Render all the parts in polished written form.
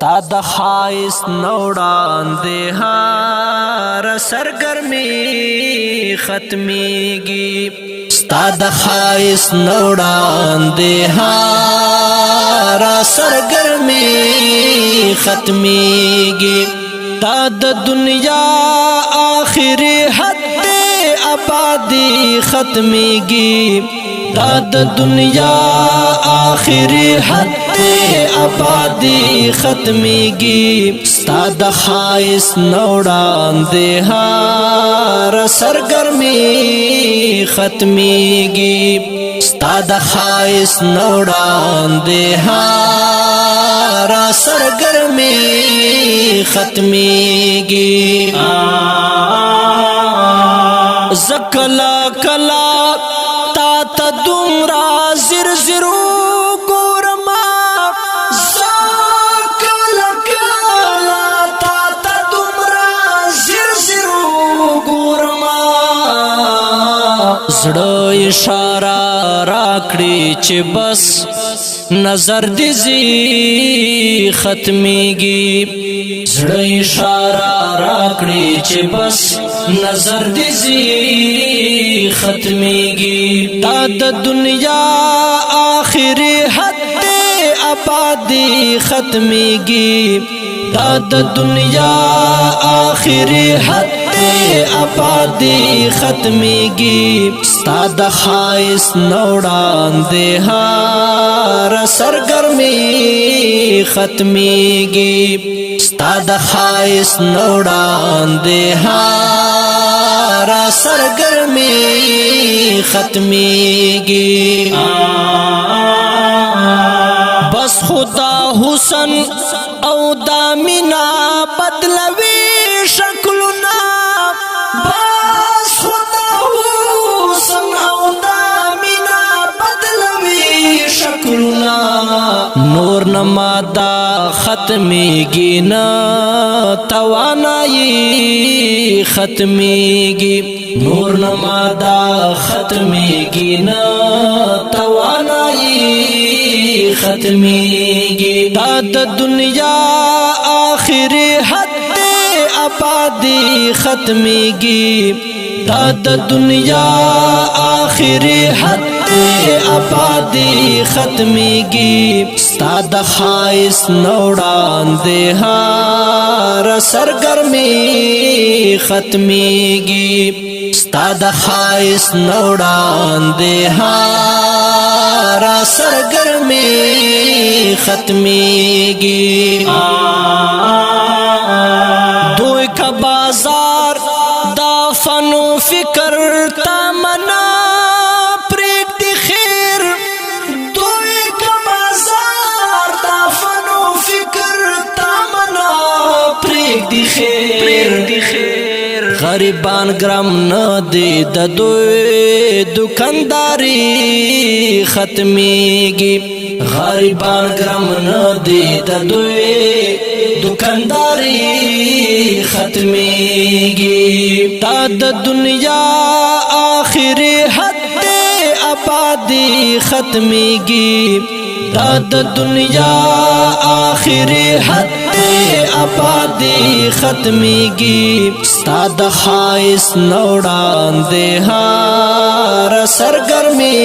ستا د خایس نوڑان دے ہار سرگرمی ختمیگی ستا د خایس نوڑان دے ہار سرگرمی ختمیگی تا د دنیا آخری حد آبادی ختمیگی تا د دنیا آخری حد آبادی ختمیگی ستا د خایس نوڑان دے ہار سرگرمی ختمیگی ستا د خایس نوڑان دے ہار سرگرمی ختمیگی زکلا کلا تا تا دمرا زر زرو گورما زکلا کلا تا تا دمرا زر زرو گورما زڑا اشارہ راکڑی چی بس نظر دیزی ختمیگی زڑا اشارہ راکڑی چی بس نظر دیزی ختمیگی تا د دنیا آخری حد آبادی ختمیگی تا د دنیا آخری حد آبادی ختمیگی ستا د خایس نوڑان دے ہار سرگرمی ختمیگی ستا د خایس نوڑان دے ہار سرگرمی ختمیگی بس خدا حسن او دامنا بدلوی شکلنا بس خدا حسن او دامنا بدلوی شکلنا نور نمادا ختمیگی نا توانائی ختمیگی نور نمادا ختمیگی نا توانائی ختمیگی تا د دنیا آخری حد آبادی ختمیگی تا د دنیا آخری حد آبادی ختمیگی ستا د خایس نوڑان دے ہار سرگرمی ختمیگی ستا د خایس نوڑان دے ہار سرگرمی ختمیگی دوئی کا بازار دا فن و فکر تمنا پریک دی خیر دوئی کا بازار دا فن و فکر تمنا پریک دی خیر غریبان گرم ندی د دوی دکانداری ختمیگی غریبان گرم ندی د دوی دکانداری ختمیگی تا د دنیا آخری حد آبادی ختمیگی تا د دنیا آخری حد آبادی ختمیگی ستا د خایس نوڑان دے ہار سرگرمی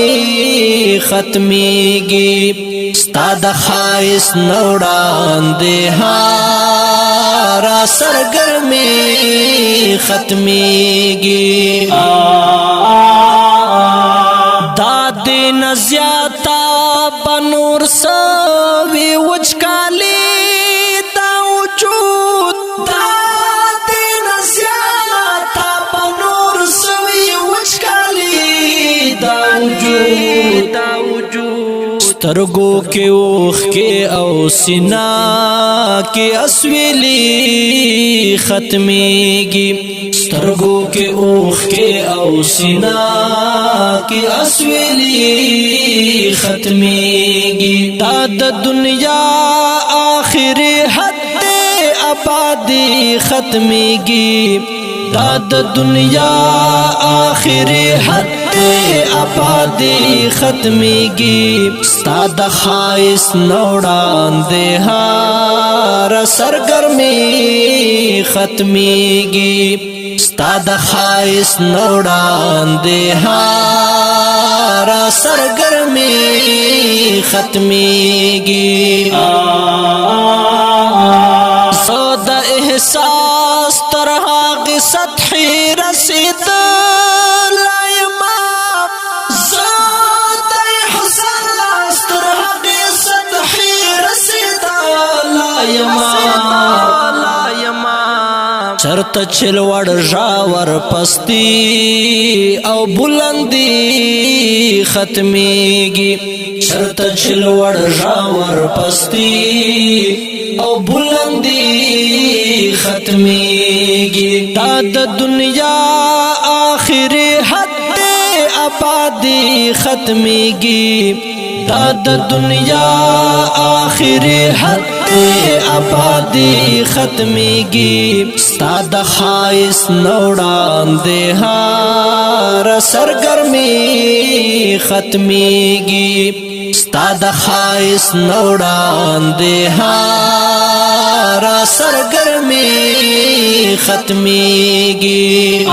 ختمیگی ستا د خایس نوڑان دے ہار سرگرمی ختمیگی داد نزیاتا بنور سوی وچکالی دا وجود داد نزیاتا بنور سوی وچکالی دا وجود سترگو کے اوخ کے او سینا کے اسویلی ختمیگی سترگو کے اوخ کے او سینا کے اسویلی ختمیگی تا د دنیا آخری حد آبادی ختمیگی تا د دنیا آخری حد آبادی ختمیگی ستا د خایس نوڑان دہار سرگرمی ختمیگی ستا د خایس نوڑان دہار سرگرمی ختمیگی زود احساس ترہا کی سطحی رسید لائما زود احساس ترہا کی سطحی رسید لائما چرت چلوڑ جاور پستی او بلندی ختمیگی چرت چلوڑ جاور پستی او بلندی ختمیگی تا د دنیا آخری حد آبادی ختمیگی تا د دنیا آخری حد آبادی ختمیگی ستا د خایس نوڑان دہار سرگرمی ختمیگی ستا د خایس نوڑان دہار سرگرمی ختمیگی